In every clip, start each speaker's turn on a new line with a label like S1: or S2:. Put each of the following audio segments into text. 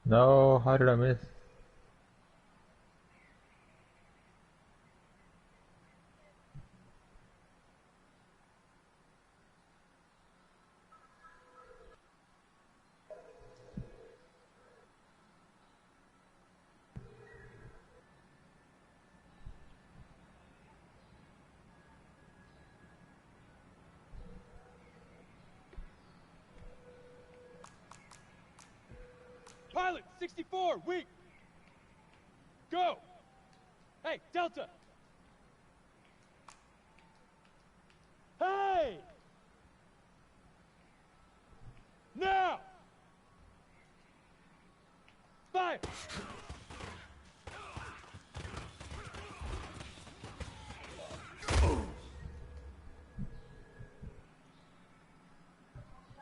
S1: No, how did I miss?
S2: Pilot, 64, weak. Go. Hey, Delta. Hey! Now! Fire!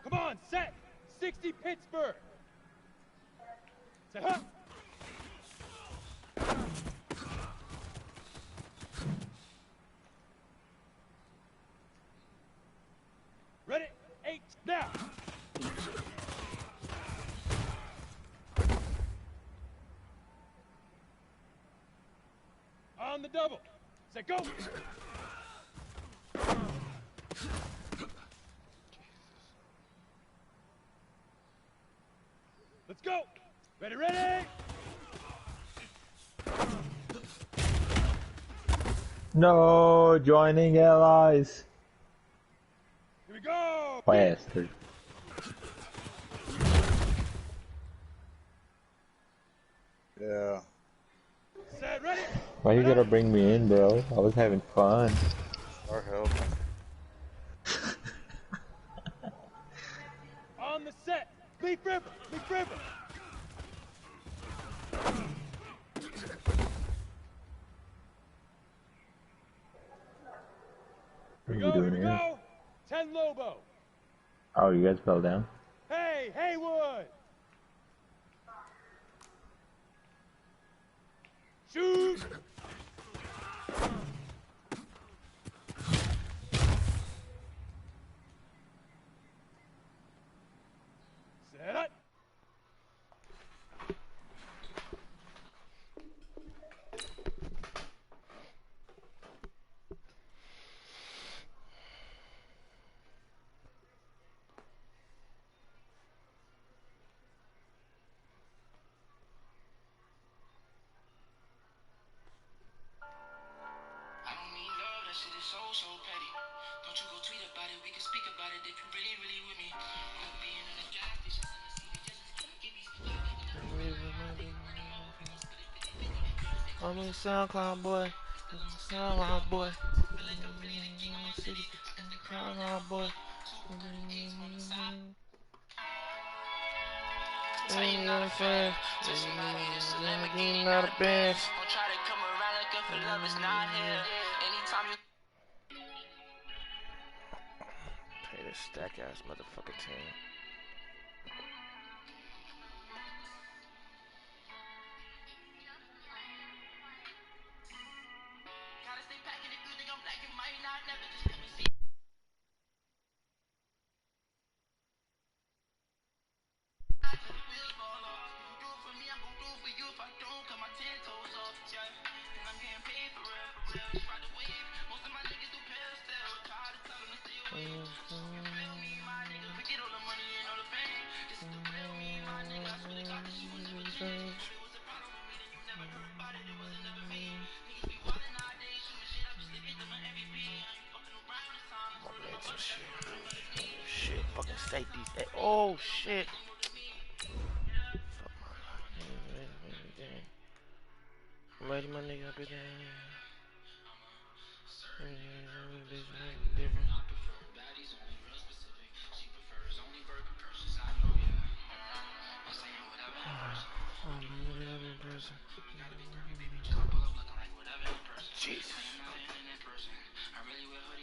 S2: Come on, set! 60 Pittsburgh! Set up! Ready? 8, now! On the double. Set, go! Let's go! Ready, ready!
S1: No, joining allies.
S2: Here we go!
S1: Bastard.
S3: Yeah.
S2: Set, ready!
S1: Why you gotta bring me in, bro? I was having fun.
S3: Our help.
S2: On the set! Leaf River! Leaf River!
S1: What are
S2: Here
S1: you
S2: we
S1: doing here?
S2: go! 10 Lobo!
S1: Oh, you guys fell down?
S2: Hey, Haywood! Shoot! Set up!
S4: So petty. Don't you go tweet about it, we can speak about it if you really, really with me. You'll be in the gas station, I'm a SoundCloud boy. SoundCloud boy. SoundCloud boy. Ain't nothing fair. Lamborghini, not a Benz. Don't try to come around looking for love, it's not here. Anytime you play this stack ass motherfucking team. Gotta stay packing if you think I'm black, you might not never just let me see. Shit, fucking safeties. Oh shit. I'm ready, my nigga. Up again. Jesus.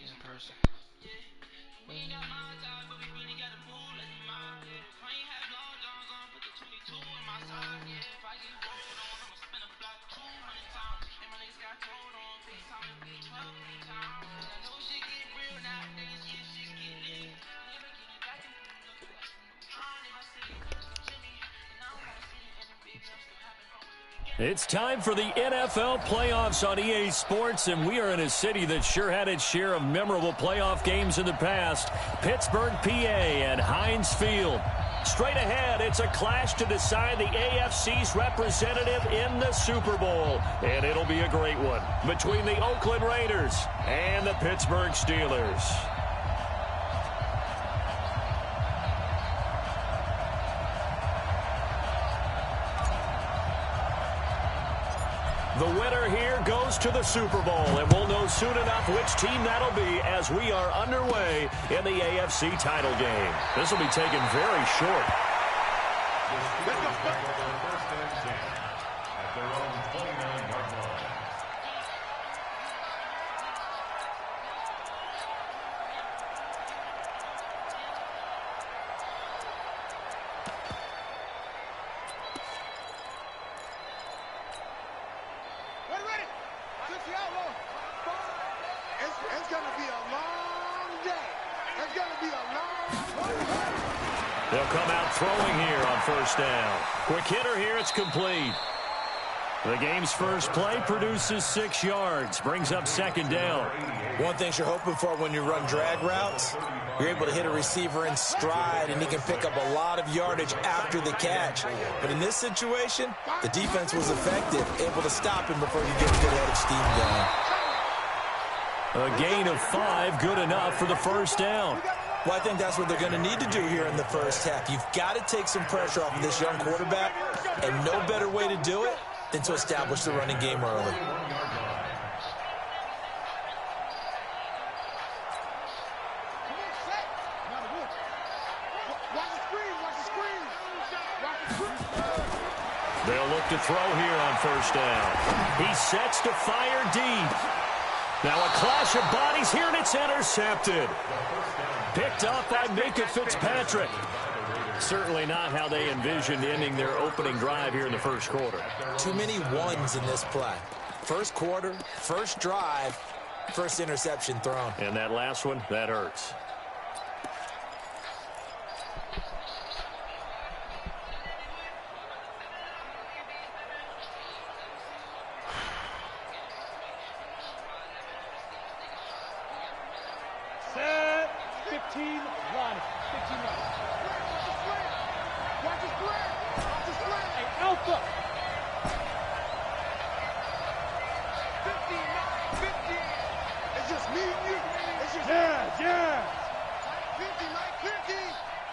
S4: In person.
S5: It's time for the NFL playoffs on EA Sports, and we are in a city that sure had its share of memorable playoff games in the past. Pittsburgh, PA, and Heinz Field. Straight ahead, it's a clash to decide the AFC's representative in the Super Bowl. And it'll be a great one between the Oakland Raiders and the Pittsburgh Steelers. The winner here goes to the Super Bowl, and we'll know soon enough which team that'll be as we are underway in the AFC title game. This will be taken very short. They'll come out throwing here on first down. Quick hitter here, it's complete. The game's first play produces 6 yards, brings up second down.
S6: One thing you're hoping for when you run drag routes, you're able to hit a receiver in stride, and he can pick up a lot of yardage after the catch. But in this situation, the defense was effective, able to stop him before he gets a good head of steam going.
S5: A gain of 5, good enough for the first down.
S6: Well, I think that's what they're going to need to do here in the first half. You've got to take some pressure off of this young quarterback, and no better way to do it than to establish the running game early.
S5: They'll look to throw here on first down. He sets to fire deep. Now a clash of bodies here, and it's intercepted. Picked off by Minkah Fitzpatrick. Certainly not how they envisioned ending their opening drive here in the first quarter.
S6: Too many ones in this play. First quarter, first drive, first interception thrown.
S5: And that last one, that hurts.
S2: Set. 15 line. 15 line. Watch his square. Watch his square. Hey, Alpha. 15. It's just me and you. It's just yeah. 50, Mike. 50.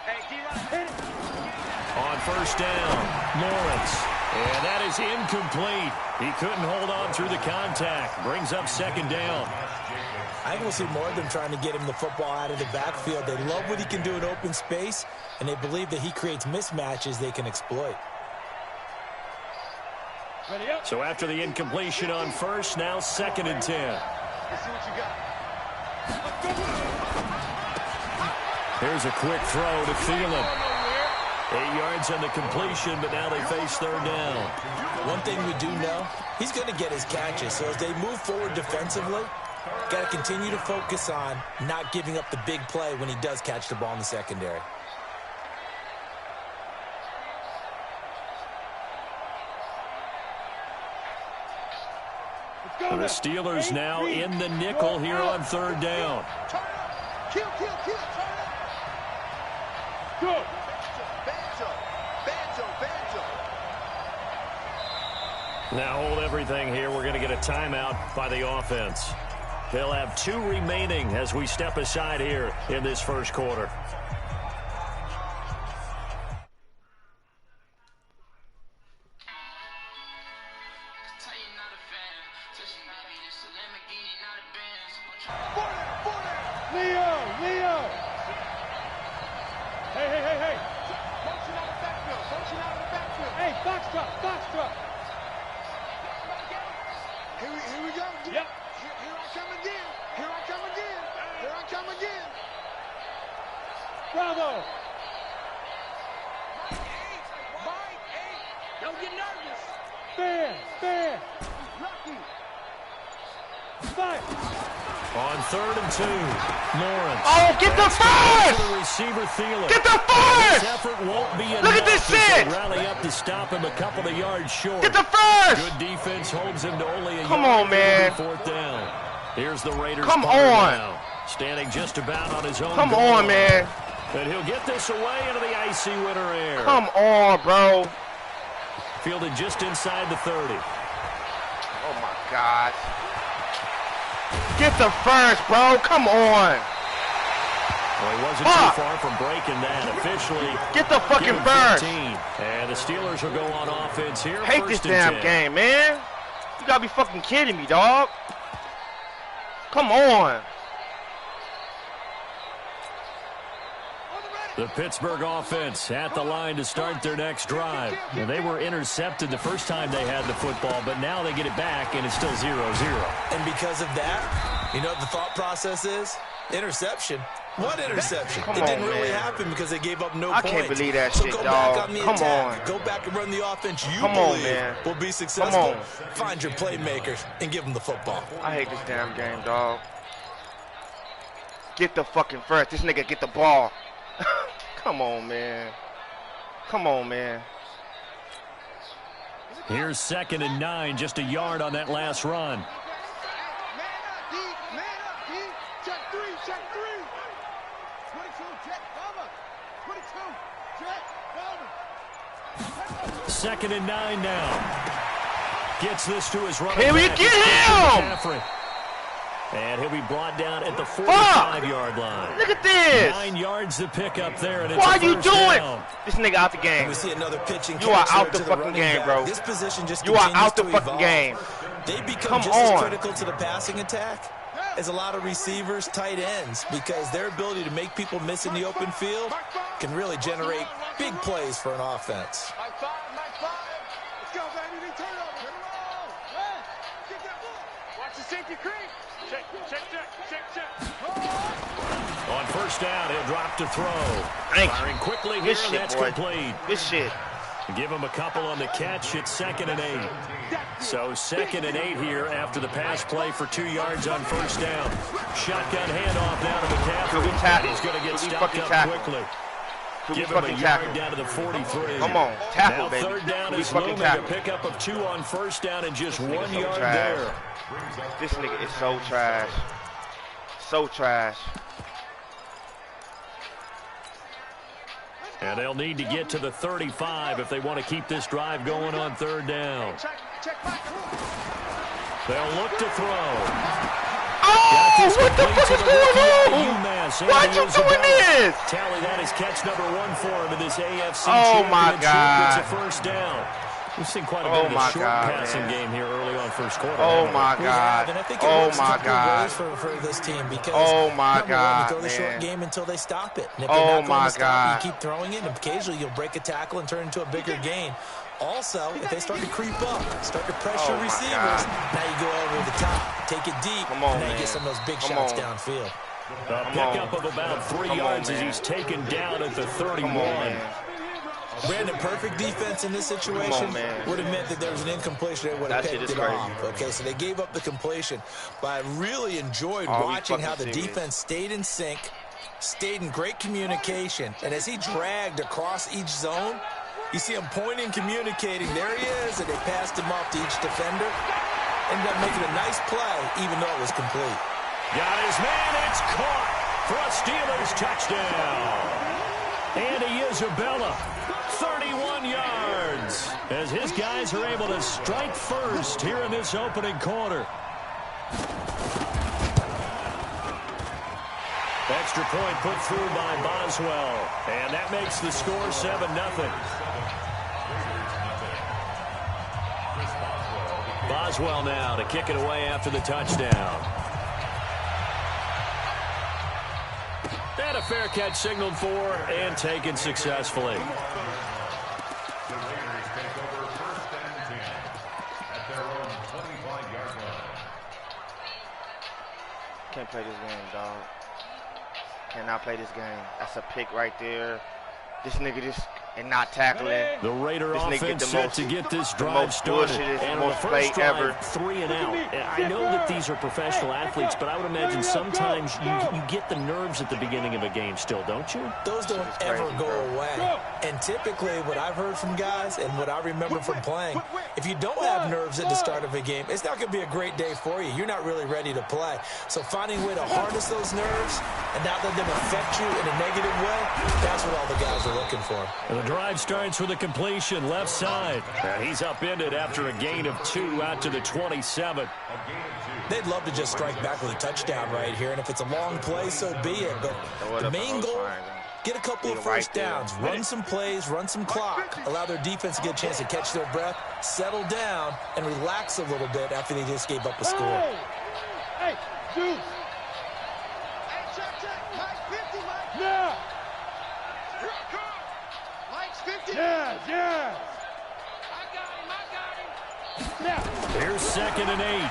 S2: Hey, D-Line, hit it.
S5: On first down, Lawrence. And that is incomplete. He couldn't hold on through the contact. Brings up second down.
S6: I think we'll see more of them trying to get him the football out of the backfield. They love what he can do in open space, and they believe that he creates mismatches they can exploit.
S2: Ready up.
S5: So after the incompletion on first, now 2nd and 10.
S2: Let's see what you got.
S5: Here's a quick throw to Thielen. 8 yards on the completion, but now they face third down.
S6: One thing we do know, he's going to get his catches. So as they move forward defensively, got to continue to focus on not giving up the big play when he does catch the ball in the secondary.
S5: The Steelers now in the nickel here on third down.
S2: Kill. Good.
S5: Now hold everything here. We're going to get a timeout by the offense. They'll have 2 remaining as we step aside here in this first quarter.
S2: Leo. Hey. Function out of the backfield. Hey, box truck. Here we go. Yep. Here I come again. Bravo. Mike, don't get nervous. Fair. Lucky. Fire.
S5: On 3rd and 2, Lawrence.
S7: Oh, get the first!
S5: The receiver Thielen.
S7: Get the first!
S5: This effort won't be enough.
S7: Look at this shit!
S5: Rally up to stop him a couple of yards short.
S7: Get the first!
S5: Good defense holds him to only a
S7: Come
S5: yard.
S7: on, man.
S5: 4th down. Here's the Raiders.
S7: Come
S5: punter
S7: on.
S5: now, standing just about on his own.
S7: Come
S5: goal
S7: on,
S5: line.
S7: man.
S5: And he'll get this away into the icy winter air.
S7: Come on, bro.
S5: Fielded just inside the 30.
S7: Oh, my God. Get the first, bro. Come on.
S5: Well, he wasn't too far from breaking that. Officially,
S7: Get the fucking
S5: given
S7: first.
S5: 15. And the Steelers will go on offense here.
S7: Hate this
S5: 1st and
S7: damn
S5: 10.
S7: game, man. You gotta be fucking kidding me, dog. Come on.
S5: The Pittsburgh offense at the line to start their next drive. And they were intercepted the first time they had the football, but now they get it back, and it's still 0-0.
S6: And because of that, you know what the thought process is? Interception. What interception?
S7: Come
S6: it didn't
S7: on,
S6: really
S7: man.
S6: happen because they gave up no
S7: I
S6: points.
S7: can't believe that
S6: so
S7: shit,
S6: go
S7: dog.
S6: back on the
S7: Come
S6: attack.
S7: on.
S6: Go back and run the offense you
S7: Come on,
S6: believe
S7: man.
S6: will be successful.
S7: on.
S6: Find your playmakers and give them the football.
S7: I hate this damn game, dog. Get the fucking first. This nigga get the ball. Come on, man. Come on, man.
S5: Here's 2nd and 9, just a yard on that last run.
S2: Man up, D. Man up, D. Check 3, check 3. 22, check, cover. 22, check, cover.
S5: 2nd and 9 now. Gets this to his running
S7: Here we
S5: back.
S7: get
S5: It's
S7: him!
S5: McCaffrey. And he'll be brought down at the 45-yard line.
S7: Look at this.
S5: 9 yards to pick up there, and it's
S7: Why
S5: a
S7: you
S5: first
S7: doing?
S5: down.
S7: This nigga out the
S6: And
S7: game.
S6: we see another pitching
S7: You are
S6: catch
S7: out
S6: there
S7: the
S6: to
S7: fucking
S6: running
S7: game,
S6: back.
S7: bro.
S6: This position just
S7: You are
S6: continues
S7: out the
S6: to
S7: fucking
S6: evolve.
S7: game.
S6: They become
S7: Come
S6: just as
S7: on.
S6: critical to the passing attack as a lot of receivers, tight ends, because their ability to make people miss in the open field can really generate big plays for an offense.
S2: Like 5, like 5. Let's go, baby. They turn over. Turn around. Hey, get that ball. Watch the safety creep. Check, check, check, check, check.
S5: On 1st down, he'll drop to throw.
S7: Thank you.
S5: Firing quickly here,
S7: Good
S5: and
S7: shit,
S5: that's
S7: boy.
S5: complete.
S7: Good shit.
S5: Give him a couple on the catch. It's 2nd and 8. So 2nd and 8 here after the pass play for 2 yards on 1st down. Shotgun handoff down to McCaffrey.
S7: Could we tackle?
S5: He's going to get
S7: Could we
S5: stopped
S7: fucking
S5: up
S7: tackle?
S5: quickly.
S7: Could we
S5: Give him a
S7: fucking
S5: yard
S7: tackle?
S5: down to the 43.
S7: Come on, tackle,
S5: now
S7: baby.
S5: 3rd down
S7: Could we
S5: is
S7: fucking
S5: looming. A
S7: tackle?
S5: pickup of 2 on 1st down and just 1
S7: nigga so
S5: yard
S7: trash.
S5: there.
S7: This nigga is so trash. So trash.
S5: And they'll need to get to the 35 if they want to keep this drive going on 3rd down.
S2: Check, check, back.
S5: They'll look to throw.
S7: Oh, what the fuck is going on? Why you doing this?
S5: Tally, that is catch number 1 for him in this AFC
S7: Oh, my
S5: championship.
S7: God.
S5: It's a 1st down. We've seen quite a
S7: Oh,
S5: bit of
S7: my
S5: a short
S7: God,
S5: passing
S7: man.
S5: game here early on 1st quarter.
S7: Oh,
S5: haven't we?
S7: my
S6: We
S7: God.
S6: have, and I think it
S7: Oh,
S6: works a
S7: my
S6: couple
S7: God.
S6: ways for this team because
S7: Oh, my
S6: number one,
S7: God,
S6: you throw the
S7: man.
S6: short game until they stop it. And if
S7: Oh,
S6: they're not going
S7: my
S6: to stop
S7: God.
S6: it, you keep throwing it, and occasionally you'll break a tackle and turn into a bigger gain. Also, if they start to creep up, start to pressure
S7: Oh, my
S6: receivers,
S7: God.
S6: now you go over the top, take it deep,
S7: Come on,
S6: and now you
S7: man.
S6: get some of those big
S7: Come
S6: shots
S7: on.
S6: downfield.
S5: A pickup of about 3
S7: Come on,
S5: yards as
S7: man.
S5: he's taken down at the 31.
S7: Come on, man.
S6: Brandon, perfect defense in this situation
S7: man.
S6: would have meant that there was an incompletion. They would have
S7: That shit
S6: picked
S7: is
S6: it
S7: crazy.
S6: off. Okay, so they gave up the completion. But I really enjoyed
S7: Are we
S6: watching how the
S7: fucking serious?
S6: defense stayed in sync, stayed in great communication. And as he dragged across each zone, you see him pointing, communicating. There he is, and they passed him off to each defender. Ended up making a nice play, even though it was complete.
S5: Got his man. It's caught for a Steelers touchdown. Andy Isabella, 31 yards, as his guys are able to strike first here in this opening quarter. Extra point put through by Boswell, and that makes the score 7-0. Boswell now to kick it away after the touchdown. And a fair catch signaled for and taken successfully.
S7: Can't play this game, dog. Cannot play this game. That's a pick right there. This nigga just and not tackling.
S5: The Raider
S7: This nigga get
S5: offense
S7: the
S5: set
S7: most-
S5: to get this
S7: the
S5: drive
S7: most
S5: started.
S7: bullshitted,
S5: And on the
S7: most
S5: first
S7: play
S5: drive,
S7: ever.
S5: 3 and out. I know that these are professional athletes, but I would imagine sometimes you get the nerves at the beginning of a game still, don't you?
S6: Those don't ever go away. And typically what I've heard from guys and what I remember from playing, if you don't have nerves at the start of a game, it's not going to be a great day for you. You're not really ready to play. So finding a way to harness those nerves and not let them affect you in a negative way, that's what all the guys are looking for.
S5: And the drive starts with a completion left side. And he's upended after a gain of 2 out to the 27.
S6: They'd love to just strike back with a touchdown right here, and if it's a long play, so be it. But the main goal, get a couple of first downs, run some plays, run some clock, allow their defense to get a chance to catch their breath, settle down, and relax a little bit after they just gave up a score.
S2: Hey, dude. Hey, check. Mike 50, Mike. Yeah. Here I come. Mike's 50. Yeah. I got him. Now.
S5: Here's 2nd and 8.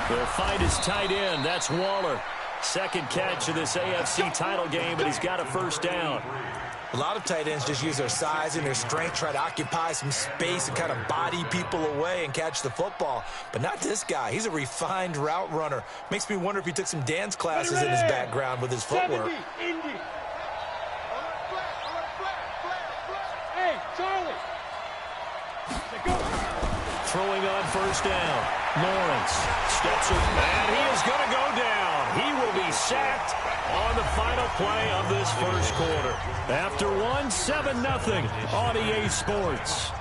S5: They'll find his tight end. That's Waller. Second catch of this AFC title game, and he's got a first down.
S6: A lot of tight ends just use their size and their strength, try to occupy some space and kind of body people away and catch the football. But not this guy. He's a refined route runner. Makes me wonder if he took some dance classes in his background with his footwork.
S2: Hey, Charlie.
S5: Throwing on first down. Lawrence steps in, and he is going to go down. He will be sacked on the final play of this first quarter. After 7-0 on EA Sports.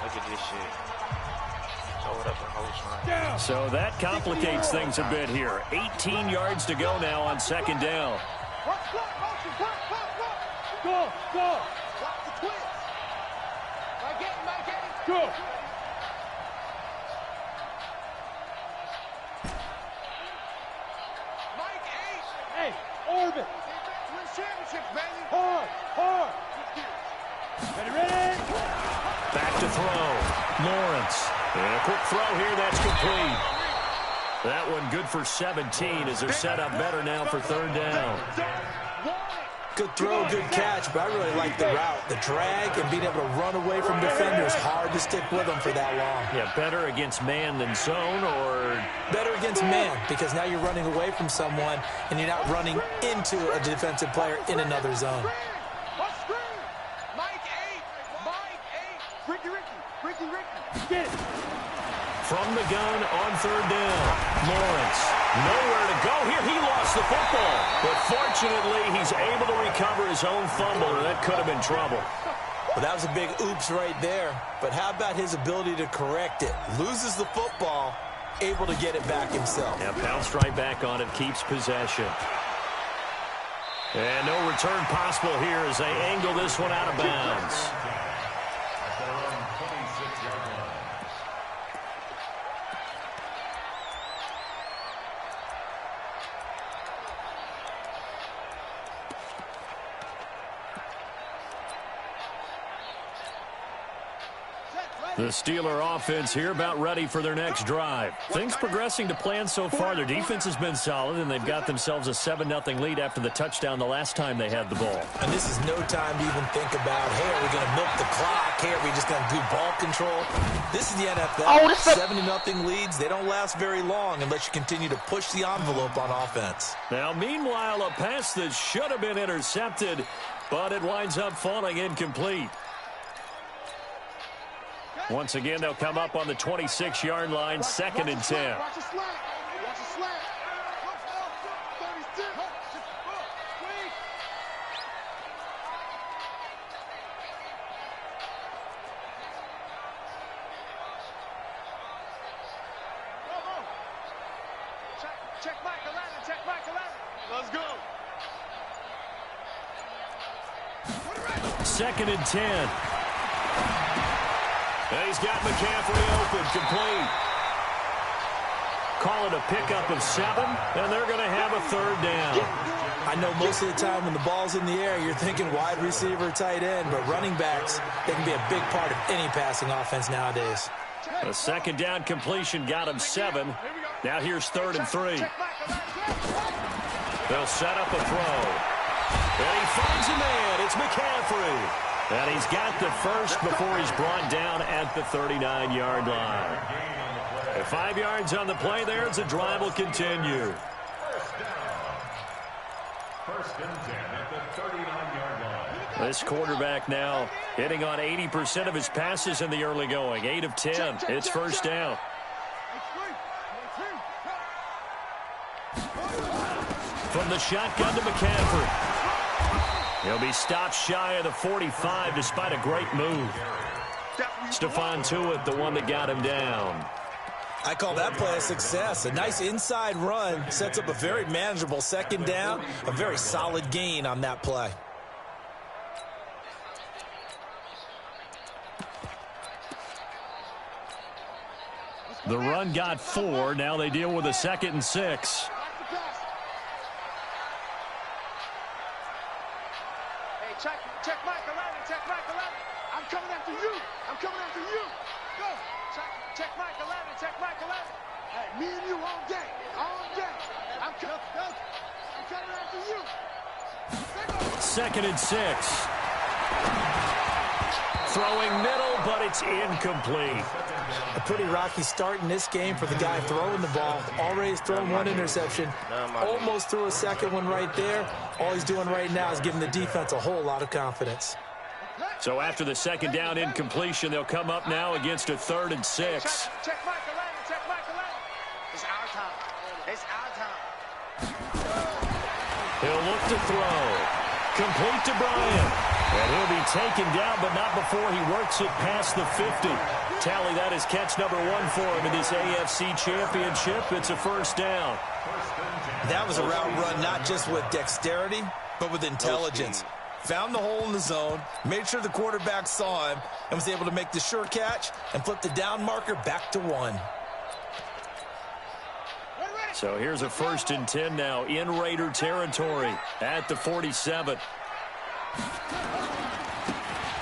S7: Look at this shit. Throw it up the whole time.
S5: So that complicates things a bit here. 18 yards to go now on 2nd down.
S2: Go. Watch the twist. Mike, go. Hey, Orbit. Win championships, baby. Hard. Ready?
S5: Back to throw. Lawrence. And a quick throw here. That's complete. That one good for 17 as they're set up better now for 3rd down.
S6: Good throw, good catch, but I really like the route. The drag and being able to run away from defenders, hard to stick with them for that long.
S5: Yeah, better against man than zone, or
S6: better against man, because now you're running away from someone and you're not running into a defensive player in another zone.
S2: Mike 8. Ricky. Get it.
S5: from the gun on 3rd down. Lawrence, nowhere to go here. He lost the football. But fortunately, he's able to recover his own fumble, and that could have been trouble.
S6: Well, that was a big oops right there. But how about his ability to correct it? Loses the football, able to get it back himself.
S5: Yeah, pounced right back on it, keeps possession. And no return possible here as they angle this one out of bounds. The Steeler offense here about ready for their next drive. Things progressing to plan so far. Their defense has been solid, and they've got themselves a 7-0 lead after the touchdown the last time they had the ball.
S6: And this is no time to even think about, hey, are we going to milk the clock? Hey, are we just going to do ball control? This is the NFL. 7-0 leads, they don't last very long unless you continue to push the envelope on offense.
S5: Now, meanwhile, a pass that should have been intercepted, but it winds up falling incomplete. Once again, they'll come up on the 26-yard line, 2nd and 10.
S2: Watch the slant. Watch the slant. 36. Check Mike 11. Check Mike 11. Let's go.
S5: 2nd and 10. And he's got McCaffrey open, complete. Call it a pickup of 7, and they're going to have a 3rd down.
S6: I know most of the time when the ball's in the air, you're thinking wide receiver, tight end, but running backs, they can be a big part of any passing offense nowadays.
S5: A 2nd down completion got him 7. Now here's 3rd and 3. They'll set up a throw. And he finds a man. It's McCaffrey. And he's got the first before he's brought down at the 39-yard line. And 5 yards on the play there as the drive will continue.
S8: First and 10 at the 39-yard line.
S5: This quarterback now hitting on 80% of his passes in the early going. 8 of 10. It's first down. From the shotgun to McCaffrey. He'll be stopped shy of the 45 despite a great move. Stephon Tuitt, the one that got him down.
S6: I call that play a success. A nice inside run sets up a very manageable second down. A very solid gain on that play.
S5: The run got 4. Now they deal with a 2nd and 6.
S2: Check Mike 11, check Mike 11. I'm coming after you. I'm coming after you. Go. Check Mike 11, check Mike 11. Hey, me and you all day. All day. I'm coming after you.
S5: 2nd and 6. Throwing middle, but it's incomplete.
S6: A pretty rocky start in this game for the guy throwing the ball. Already has thrown one interception. Almost threw a second one right there. All he's doing right now is giving the defense a whole lot of confidence.
S5: So after the second down incompletion, they'll come up now against a 3rd and 6.
S2: Check Mike 11, check Mike 11. It's our time. It's our time.
S5: He'll look to throw. Complete to Bryant. And he'll be taken down, but not before he works it past the 50. Tally, that is catch number 1 for him in this AFC Championship. It's a first down.
S6: That was a route run not just with dexterity, but with intelligence. Found the hole in the zone, made sure the quarterback saw him, and was able to make the sure catch and flip the down marker back to 1.
S5: So here's a 1st and 10 now in Raider territory at the 47.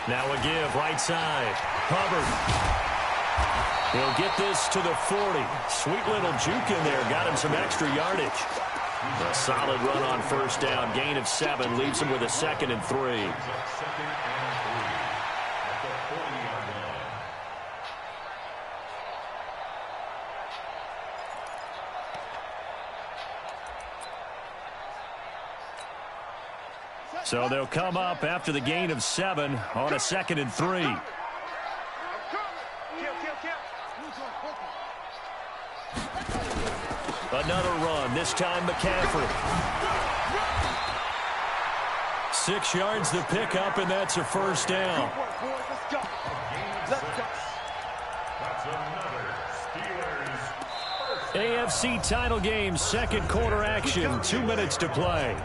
S5: Now a give right side. Hubbard. He'll get this to the 40. Sweet little juke in there. Got him some extra yardage. A solid run on first down. Gain of 7. Leaves him with a 2nd and 3. So they'll come up after the gain of 7 on a 2nd and 3. Another run, this time McCaffrey. 6 yards the pickup, and that's a first down. AFC title game, 2nd quarter action, 2 minutes to play.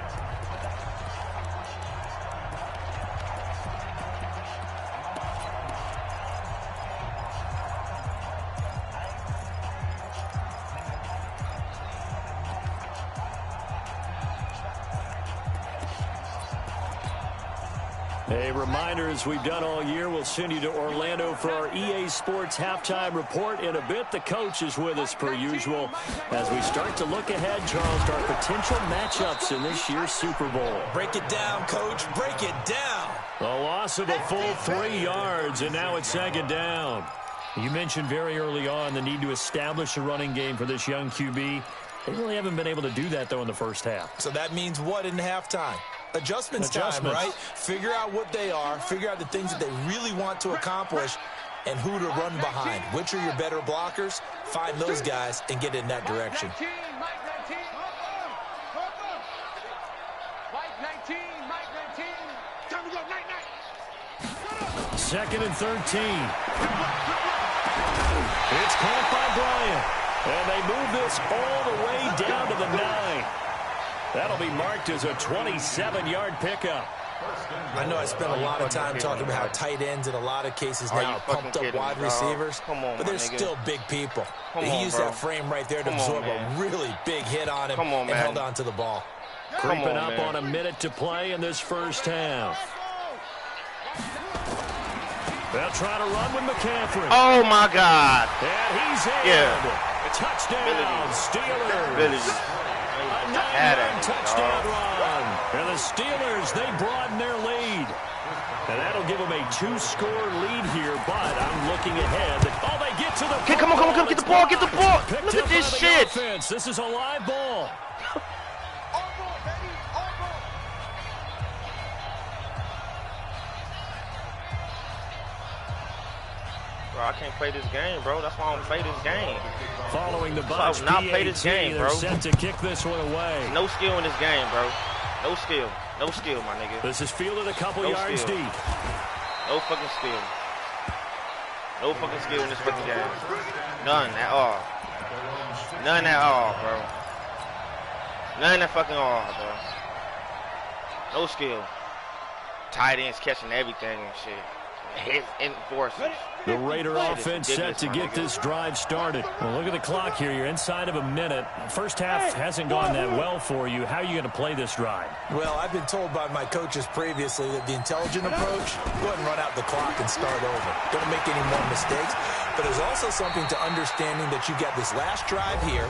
S5: A reminder, as we've done all year, we'll send you to Orlando for our EA Sports halftime report. In a bit, the coach is with us per usual as we start to look ahead, Charles, to our potential matchups in this year's Super Bowl.
S6: Break it down, Coach. Break it down.
S5: A loss of a full 3 yards, and now it's 2nd down. You mentioned very early on the need to establish a running game for this young QB. They really haven't been able to do that, though, in the first half.
S6: So that means what in halftime? Adjustments time, right? Figure out what they are, figure out the things that they really want to accomplish, and who to run behind. Which are your better blockers? Find those guys and get in that direction.
S5: Second and 13. It's caught by Bryant. And they move this all the way down to the 9. That'll be marked as a 27-yard pickup.
S6: I know I spent a lot of time talking about how tight ends in a lot of cases now are pumped up wide receivers, but they're still big people. He used that frame right there to absorb a really big hit on him and held on to the ball.
S5: Creeping up on a minute to play in this first half. They'll try to run with McCaffrey.
S7: Oh, my God.
S5: And he's in.
S7: Yeah.
S5: Touchdown, Steelers. A 51-yard touchdown run. And the Steelers, they broaden their lead. And that'll give them a 2-score lead here, but I'm looking ahead. Oh, they get to the
S7: Okay, come on, get the ball, get the ball.
S5: Picked
S7: Look at
S5: up
S7: this
S5: by the
S7: shit.
S5: offense. This is a live ball.
S7: Bro, I can't play this game, bro. That's why I don't play this game.
S5: Following the
S7: I
S5: Bucs
S7: will not play this
S5: PAT,
S7: game,
S5: they're
S7: bro.
S5: set to kick this one away.
S7: No skill in this game, bro. No skill. No skill, my nigga.
S5: This is fielded a couple
S7: No
S5: yards
S7: skill.
S5: deep.
S7: No fucking skill. No fucking skill in this fucking game. None at all. None at all, bro. None at fucking all, bro. No skill. Tight ends catching everything and shit. Hit enforcers.
S5: The Raider offense set
S7: ridiculous,
S5: to
S7: my
S5: get
S7: nigga.
S5: this drive started. Well, look at the clock here. You're inside of a minute. First half hasn't gone that well for you. How are you going to play this drive?
S6: Well, I've been told by my coaches previously that the intelligent approach, go ahead and run out the clock and start over. Don't make any more mistakes. But there's also something to understanding that you get this last drive here.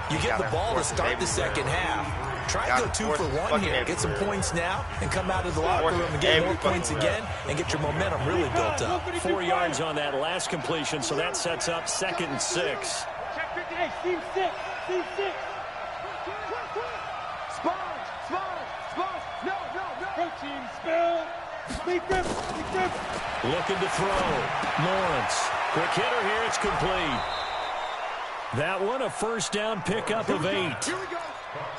S6: You get the ball to start the second half. Try to go 2 for 1 here. Get some points now and come out of the locker room and get more points again and get your momentum really built up.
S5: 4 yards on that last completion, so that sets up 2nd and 6.
S2: Hey, team 6. Team 6. Sponge. No. Protein spill. Beat them.
S5: Looking to throw. Lawrence. Quick hitter here. It's complete. That one, a first down pickup of 8.
S2: Here we go.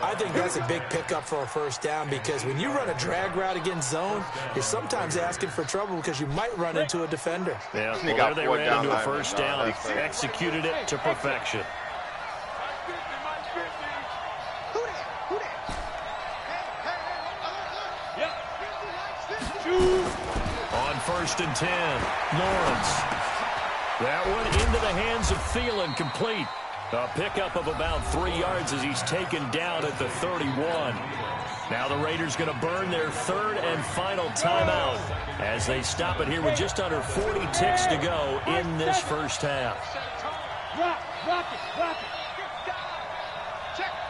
S6: I think that's a big pickup for a first down because when you run a drag route against zone, you're sometimes asking for trouble because you might run into a defender.
S5: Yeah,
S7: They
S5: well,
S7: got
S5: there they
S7: 4
S5: ran
S7: down
S5: into a
S7: linemen.
S5: first
S7: No,
S5: down.
S7: that's crazy.
S5: Executed it to perfection.
S2: Who that?
S5: On 1st and 10, Lawrence. That one into the hands of Thielen, complete. A pickup of about 3 yards as he's taken down at the 31. Now the Raiders going to burn their 3rd and final timeout as they stop it here with just under 40 ticks to go in this first half.
S2: Rock it.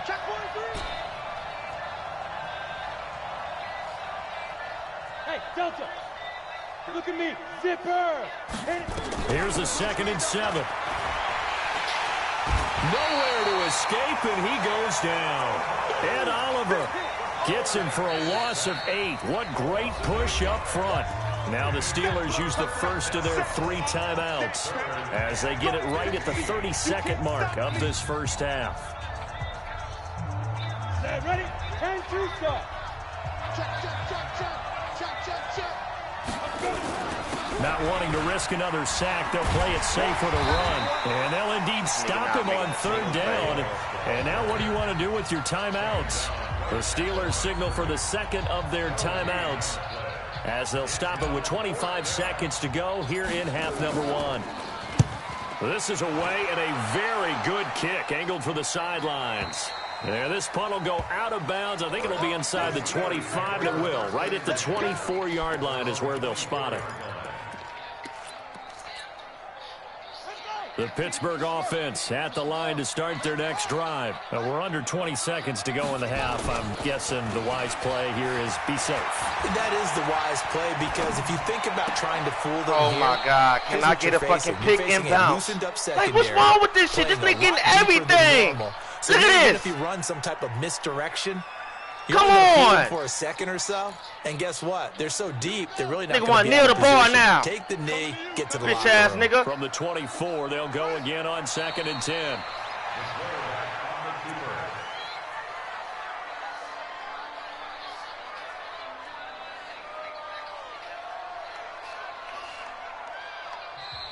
S2: Check 1-3. Hey, Delta. Look at me. Zipper. Hit it.
S5: Here's a 2nd and 7. Nowhere to escape, and he goes down. Ed Oliver gets him for a loss of 8. What great push up front. Now the Steelers use the first of their 3 timeouts as they get it right at the 32nd mark of this first half.
S2: Stay ready. 10-2 start. Check.
S5: Not wanting to risk another sack, they'll play it safe with a run. And they'll indeed stop him on 3rd down. And now what do you want to do with your timeouts? The Steelers signal for the 2nd of their timeouts as they'll stop it with 25 seconds to go here in half number 1. This is away and a very good kick angled for the sidelines. And this punt will go out of bounds. I think it'll be inside the 25, and it will. Right at the 24-yard line is where they'll spot it. The Pittsburgh offense at the line to start their next drive. We're under 20 seconds to go in the half. I'm guessing the wise play here is be safe.
S6: That is the wise play because if you think about trying to fool them
S7: Oh
S6: here,
S7: my God.
S6: here's
S7: Can I
S6: what
S7: get
S6: you're
S7: a fucking
S6: facing. You're
S7: pick
S6: facing a
S7: inbounds?
S6: loosened up
S7: Like, what's
S6: secondary,
S7: wrong with this shit? This
S6: playing a
S7: nigga getting
S6: lot deeper than
S7: everything.
S6: normal. So
S7: Look at
S6: even
S7: this.
S6: if you run some type of misdirection, you're
S7: Come
S6: only gonna beat them
S7: on.
S6: for a second or so. And guess what? They're so deep, they're really not
S7: Nigga
S6: going
S7: wanna
S6: to
S7: kneel the ball now.
S6: Take the knee, get to the
S7: Bitch
S6: locker
S7: ass
S6: room.
S7: nigga.
S5: From the 24, they'll go again on 2nd and 10.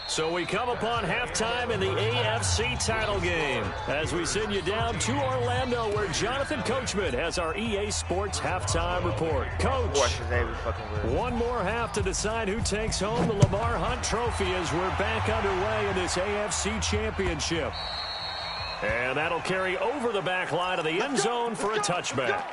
S5: So we come upon halftime in the AFC title game as we send you down to Orlando where Jonathan Coachman has our EA Sports halftime report. Coach,
S7: Watch this every fucking word.
S5: one more half to decide who takes home the Lamar Hunt Trophy as we're back underway in this AFC Championship. And that'll carry over the back line of the end zone for a touchback.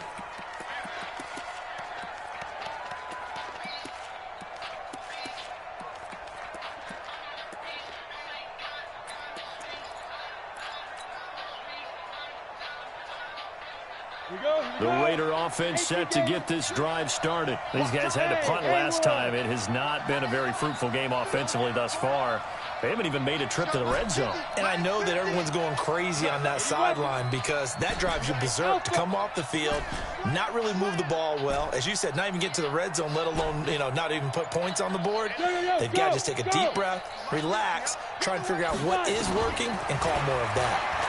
S2: We
S5: The Raider offense set to get this drive started. These guys had to punt last time. It has not been a very fruitful game offensively thus far. They haven't even made a trip to the red zone.
S6: And I know that everyone's going crazy on that sideline because that drives you berserk to come off the field, not really move the ball well. As you said, not even get to the red zone, let alone, not even put points on the board. They've got to just take a deep breath, relax, try and figure out what is working, and call more of that.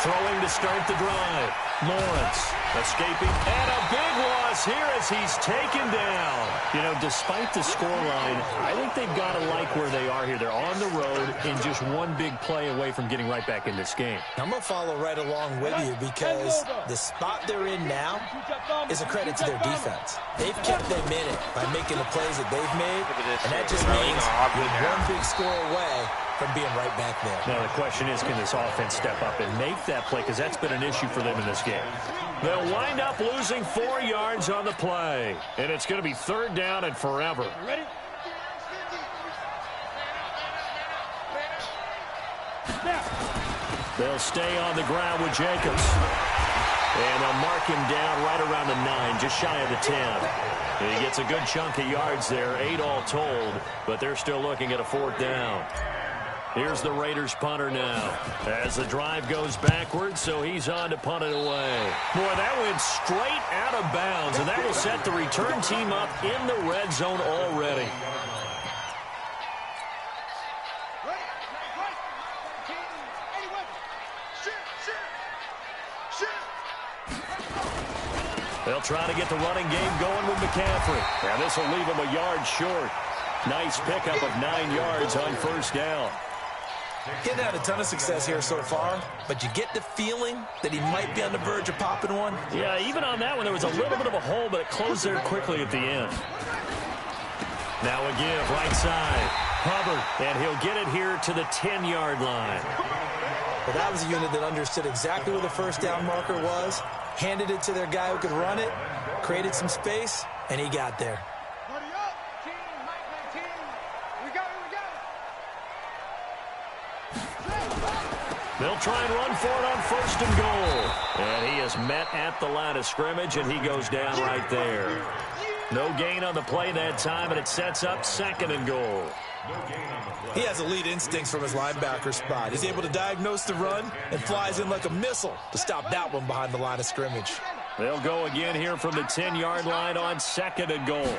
S5: Throwing to start the drive. Lawrence escaping. And a big loss here as he's taken down. Despite the scoreline, I think they've got to like where they are here. They're on the road and just one big play away from getting right back in this game.
S6: I'm going to follow right along with you because the spot they're in now is a credit to their defense. They've kept them in it by making the plays that they've made, and that just means you're one big score away from being right back there.
S5: Now the question is, can this offense step up and make that play? Because that's been an issue for them in this game. They'll wind up losing 4 yards on the play. And it's going to be 3rd down and forever.
S2: Ready?
S5: They'll stay on the ground with Jacobs. And they'll mark him down right around the 9, just shy of the 10. And he gets a good chunk of yards there, 8 all told, but they're still looking at a 4th down. Here's the Raiders punter now as the drive goes backwards, so he's on to punt it away. Boy, that went straight out of bounds, and that will set the return team up in the red zone already. They'll try to get the running game going with McCaffrey. Now this will leave him a yard short. Nice pickup of 9 yards on 1st down.
S6: He hasn't had a ton of success here so far, but you get the feeling that he might be on the verge of popping one.
S5: Yeah, even on that one, there was a little bit of a hole, but it closed there quickly at the end. Now a give, right side. Hubbard, and he'll get it here to the 10-yard line.
S6: Well, that was a unit that understood exactly where the 1st down marker was, handed it to their guy who could run it, created some space, and he got there.
S5: They'll try and run for it on 1st and goal. And he is met at the line of scrimmage, and he goes down right there. No gain on the play that time, and it sets up 2nd and goal.
S6: He has elite instincts from his linebacker spot. He's able to diagnose the run and flies in like a missile to stop that one behind the line of scrimmage.
S5: They'll go again here from the 10-yard line on 2nd and goal.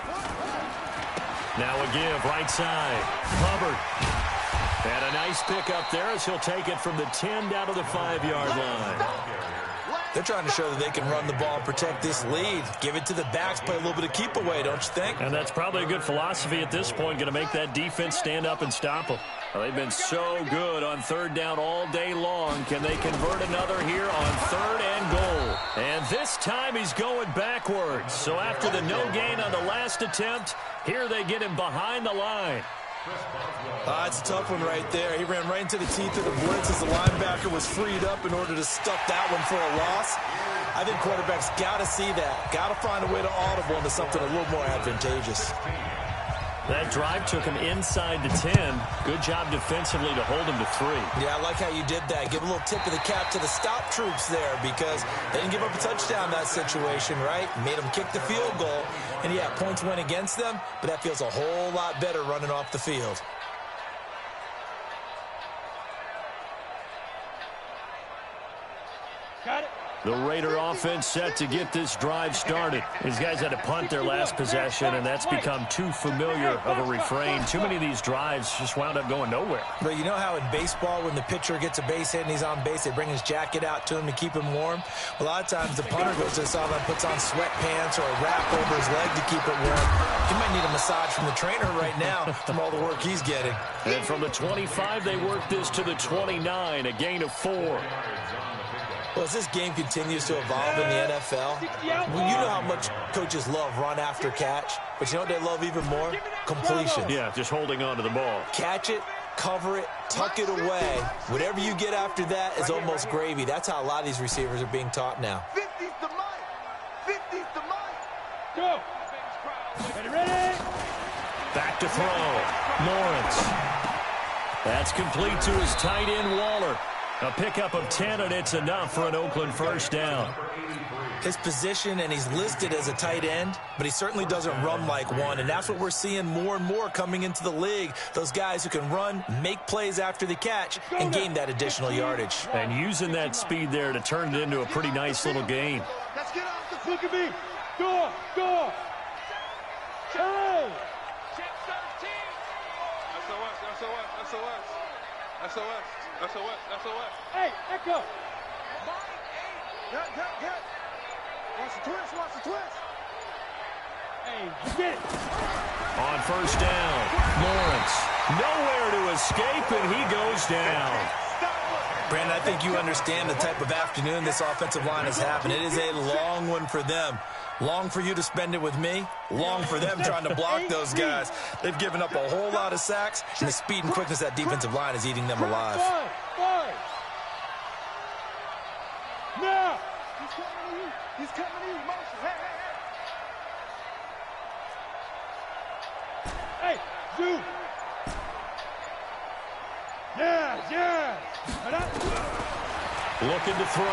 S5: Now a give, right side. Hubbard. And a nice pickup there as he'll take it from the 10 down to the 5-yard line.
S6: They're trying to show that they can run the ball and protect this lead. Give it to the backs, play a little bit of keep away, don't you think?
S5: And that's probably a good philosophy at this point, going to make that defense stand up and stop them. Well, they've been so good on 3rd down all day long. Can they convert another here on 3rd and goal? And this time he's going backwards. So after the no gain on the last attempt, here they get him behind the line.
S6: It's a tough one right there. He ran right into the teeth of the blitz as the linebacker was freed up in order to stuff that one for a loss. I think quarterbacks got to see that. Got to find a way to audible into something a little more advantageous.
S5: That drive took him inside the 10. Good job defensively to hold him to 3.
S6: Yeah, I like how you did that. Give a little tip of the cap to the stop troops there because they didn't give up a touchdown in that situation, right? Made them kick the field goal. And, yeah, points went against them, but that feels a whole lot better running off the field.
S2: Got it.
S5: The Raider offense set to get this drive started. These guys had to punt their last possession, and that's become too familiar of a refrain. Too many of these drives just wound up going nowhere.
S6: But you know how in baseball, when the pitcher gets a base hit and he's on base, they bring his jacket out to him to keep him warm? A lot of times the punter goes to the sideline, puts on sweatpants or a wrap over his leg to keep it warm. He might need a massage from the trainer right now from all the work he's getting.
S5: And from the 25, they work this to the 29, a gain of 4.
S6: Well, as this game continues to evolve in the NFL, well, you know how much coaches love run after catch, but you know what they love even more? Completion.
S5: Yeah, just holding on to the ball.
S6: Catch it, cover it, tuck it away. Whatever you get after that is almost gravy. That's how a lot of these receivers are being taught now.
S2: 50's the mic. 50's the mic. Go. Ready?
S5: Back to throw. Lawrence. That's complete to his tight end, Waller. A pickup of 10, and it's enough for an Oakland 1st down.
S6: his position, and he's listed as a tight end, but he certainly doesn't run like one, and that's what we're seeing more and more coming into the league. Those guys who can run, make plays after the catch, and gain that additional yardage.
S5: And using that speed there to turn it into a pretty nice little game.
S2: Let's get off the look at me. Go. Hey! Check 13. SOS. Hey, Echo. Good. Watch the twist. Hey, get it.
S5: On first down, Lawrence. Nowhere to escape, and he goes down.
S6: Brandon, I think you understand the type of afternoon this offensive line is having. It is a long one for them. Long for you to spend it with me. Long for them trying to block those guys. They've given up a whole lot of sacks, and the speed and quickness of that defensive line is eating them alive.
S2: Five. Now. He's coming to you. Motion. Hey. Shoot. Yeah.
S5: Looking to throw.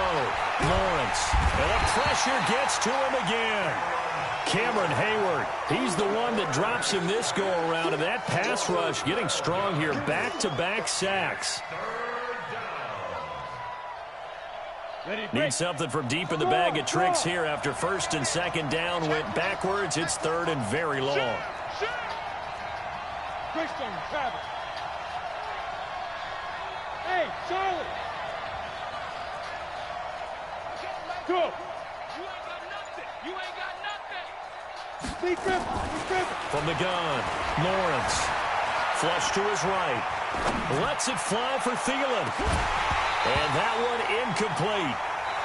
S5: Lawrence. And the pressure gets to him again. Cameron Hayward. He's the one that drops him this go-around. And that pass rush getting strong here. Back-to-back sacks. Need something from deep in the bag of tricks here after first and second down went backwards. It's third and very long.
S2: Christian Travis. Hey, Charlie. Go. You ain't got nothing. Be driven.
S5: From the gun, Lawrence. Flush to his right. Lets it fly for Thielen. And that one incomplete.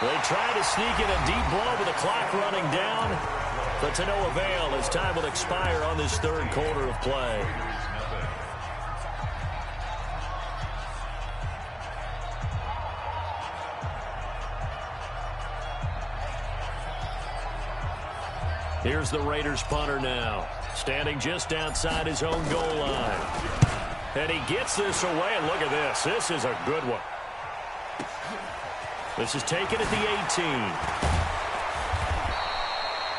S5: They try to sneak in a deep blow with the clock running down, but to no avail as time will expire on this third quarter of play. Here's the Raiders punter now, standing just outside his own goal line. And he gets this away, and look at this. This is a good one. This is taken at the 18.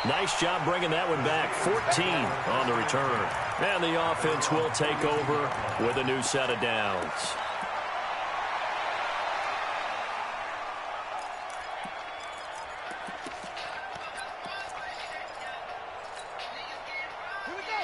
S5: Nice job bringing that one back. 14 on the return. And the offense will take over with a new set of downs.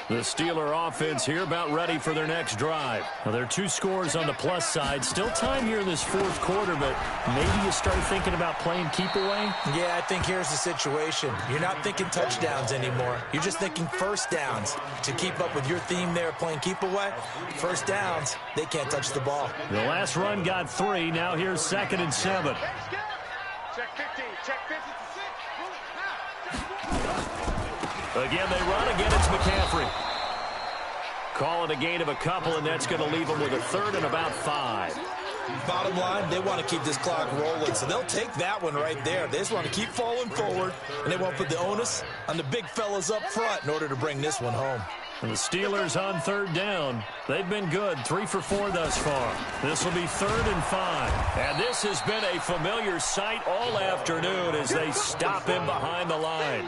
S5: The Steeler offense here about ready for their next drive. Now, there are 2 scores on the plus side. Still time here in this fourth quarter, but maybe you start thinking about playing keep away?
S6: Yeah, I think here's the situation. You're not thinking touchdowns anymore. You're just thinking first downs. To keep up with your theme there, playing keep away, first downs, they can't touch the ball.
S5: The last run got 3. Now here's 2nd and 7.
S2: Check 15. Check 56.
S5: Again, they run. Again, it's McCaffrey. Call it a gain of a couple, and that's going to leave them with a third and about 5.
S6: Bottom line, they want to keep this clock rolling, so they'll take that one right there. They just want to keep falling forward, and they want to put the onus on the big fellas up front in order to bring this one home.
S5: And the Steelers on third down. They've been good, 3 for 4 thus far. This will be 3rd and 5. And this has been a familiar sight all afternoon as they stop him behind the line.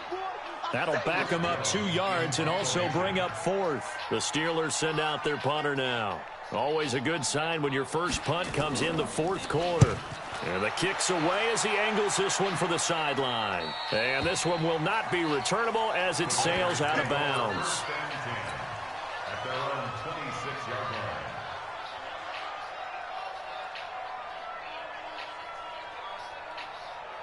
S5: That'll back them up 2 yards and also bring up 4th. The Steelers send out their punter now. Always a good sign when your first punt comes in the 4th quarter. And the kick's away as he angles this one for the sideline. And this one will not be returnable as it sails out of bounds.
S8: At their own 26-yard line.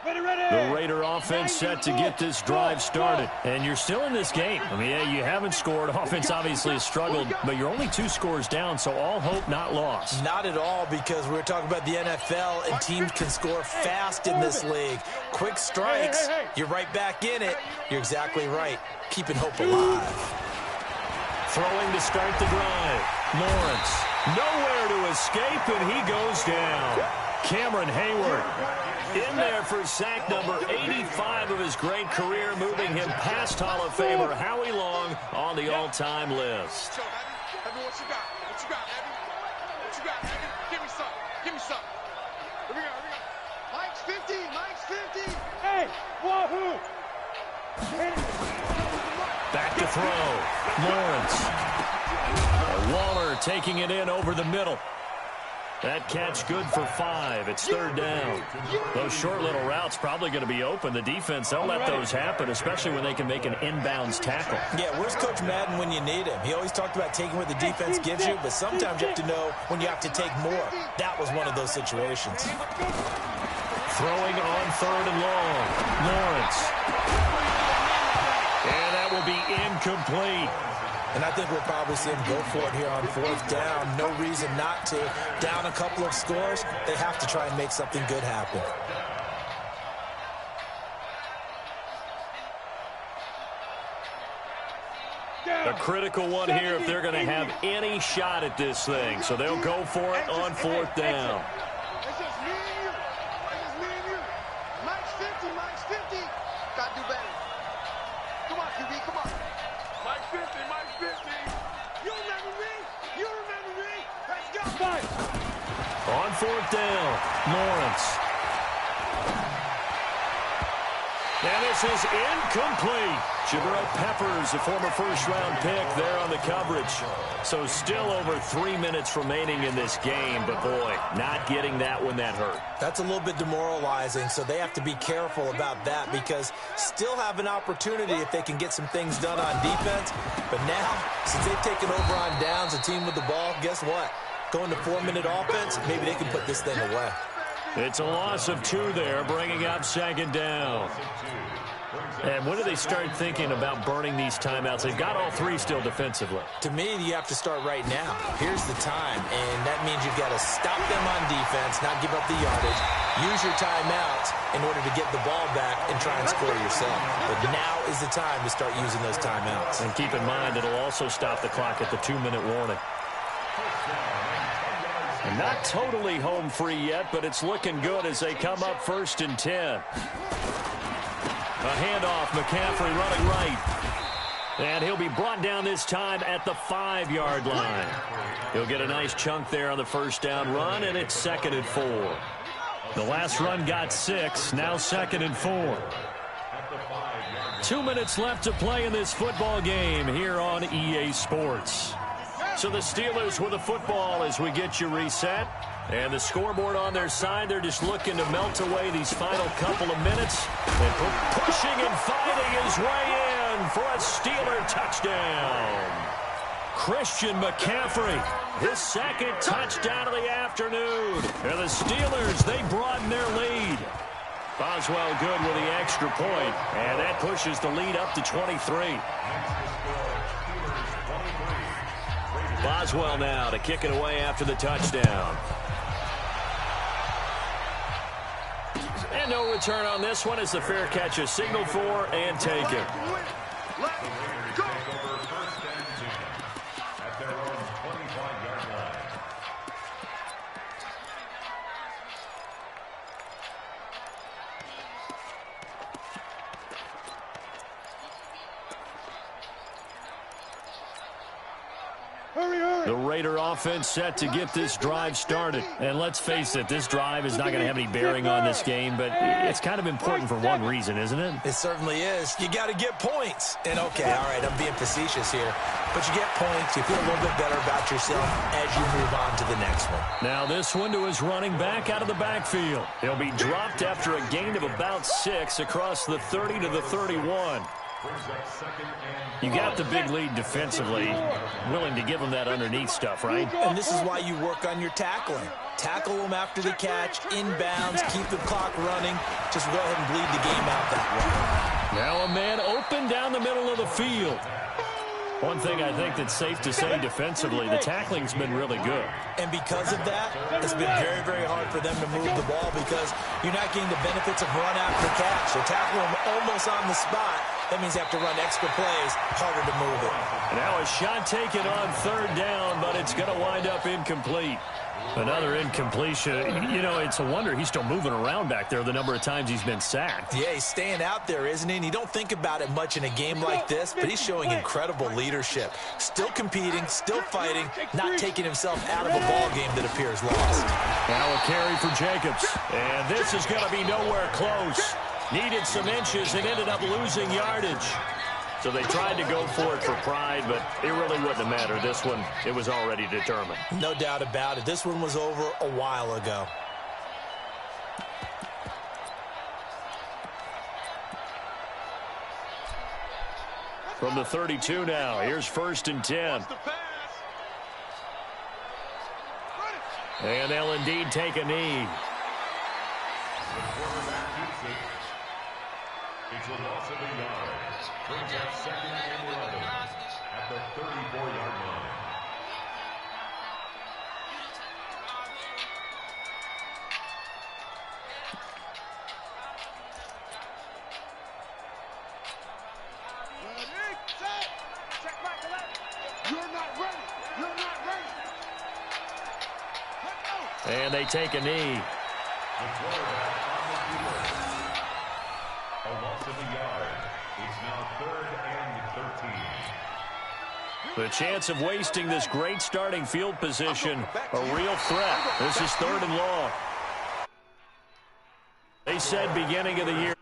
S5: The Raider offense set to get this drive started. And you're still in this game. I mean, yeah, you haven't scored. Offense obviously has struggled, but you're only 2 scores down, so all hope not lost.
S6: Not at all, because we're talking about the NFL, and teams can score fast in this league. Quick strikes, you're right back in it. You're exactly right. Keeping hope alive.
S5: Throwing to start the drive. Lawrence, nowhere to escape, and he goes down. Cameron Hayward in there for sack number 85 of his great career, moving him past Hall of Famer Howie Long on the all-time list.
S2: Heavy, what you got? What you got, Heavy? What you got, Heavy? Give me something. Give me something. Here we go. Mike's 50, Mike's 50.
S8: Hey, wahoo!
S5: Back to throw. Lawrence. Waller taking it in over the middle. That catch good for 5. It's 3rd down. Those short little routes probably going to be open. The defense, they'll let those happen, especially when they can make an inbounds tackle.
S6: Yeah, where's Coach Madden when you need him? He always talked about taking what the defense gives you, but sometimes you have to know when you have to take more. That was one of those situations.
S5: Throwing on 3rd and long. Lawrence. And that will be incomplete.
S6: And I think we'll probably see him go for it here on 4th down. No reason not to. Down a couple of scores, they have to try and make something good happen.
S5: A critical one here if they're going to have any shot at this thing. So they'll go for it on 4th down.
S2: It's just me and you. It's just me and you. Mike's 50, Mike's 50. Gotta do better. Come on, QB, come on. Mike's 50, Mike's 50. You remember me? You remember me? Let's go. Mike.
S5: On 4th down, Lawrence. And this is incomplete. Jabril Peppers, a former first-round pick, there on the coverage. So still over 3 minutes remaining in this game, but boy, not getting that when that hurt.
S6: That's a little bit demoralizing, so they have to be careful about that because still have an opportunity if they can get some things done on defense. But now, since they've taken over on downs, a team with the ball, guess what? Going to 4-minute offense, maybe they can put this thing away.
S5: It's a loss of 2 there, bringing up 2nd down. And when do they start thinking about burning these timeouts? They've got all 3 still defensively.
S6: To me, you have to start right now. Here's the time, and that means you've got to stop them on defense, not give up the yardage, use your timeouts in order to get the ball back and try and score yourself. But now is the time to start using those timeouts.
S5: And keep in mind, it'll also stop the clock at the 2-minute warning. And not totally home free yet, but it's looking good as they come up 1st and 10. A handoff, McCaffrey running right. And he'll be brought down this time at the 5-yard line. He'll get a nice chunk there on the 1st down run, and it's 2nd and 4. The last run got 6, now 2nd and 4. 2 minutes left to play in this football game here on EA Sports. So the Steelers with the football as we get you reset. And the scoreboard on their side, they're just looking to melt away these final couple of minutes. And pushing and fighting his way in for a Steeler touchdown. Christian McCaffrey, his 2nd touchdown of the afternoon. And the Steelers, they broaden their lead. Boswell good with the extra point. And that pushes the lead up to 23. Boswell now to kick it away after the touchdown. And no return on this one as the fair catch is signaled for and taken.
S8: At their own 25-yard line.
S5: The Raider offense set to get this drive started. And let's face it, this drive is not going to have any bearing on this game, but it's kind of important for one reason, isn't it?
S6: It certainly is. You got to get points. And okay, all right, I'm being facetious here. But you get points, you feel a little bit better about yourself as you move on to the next one.
S5: Now this one to his running back out of the backfield. He'll be dropped after a gain of about 6 across the 30 to the 31. You got the big lead defensively, willing to give them that underneath stuff, right?
S6: And this is why you work on your tackling. Tackle them after the catch, inbounds, keep the clock running. Just go ahead and bleed the game out that way.
S5: Now a man open down the middle of the field. One thing I think that's safe to say defensively, the tackling's been really good.
S6: And because of that, it's been very, very hard for them to move the ball because you're not getting the benefits of run after catch. So tackle them almost on the spot. That means you have to run extra plays, harder to move it.
S5: Now a shot taken on 3rd down, but it's going to wind up incomplete. Another incompletion. You know, it's a wonder he's still moving around back there the number of times he's been sacked.
S6: Yeah, he's staying out there, isn't he? And you don't think about it much in a game like this, but he's showing incredible leadership. Still competing, still fighting, not taking himself out of a ball game that appears lost.
S5: Now a carry for Jacobs. And this is going to be nowhere close. Needed some inches and ended up losing yardage. So they tried to go for it for pride, but it really wouldn't have mattered. This one, it was already determined.
S6: No doubt about it. This one was over a while ago.
S5: From the 32 now, here's 1st and 10. And they'll indeed take a knee.
S8: It's a loss of a yard. Brings up 2nd and 11 at the 34-yard line.
S2: Ready, set, check back 11. You're not ready. You're not ready. Let go.
S5: And they take a knee.
S8: The quarterback on the field. A loss of a yard. It's now 3rd and 13.
S5: The chance of wasting this great starting field position, a real threat. This is 3rd and long. They said beginning of the year.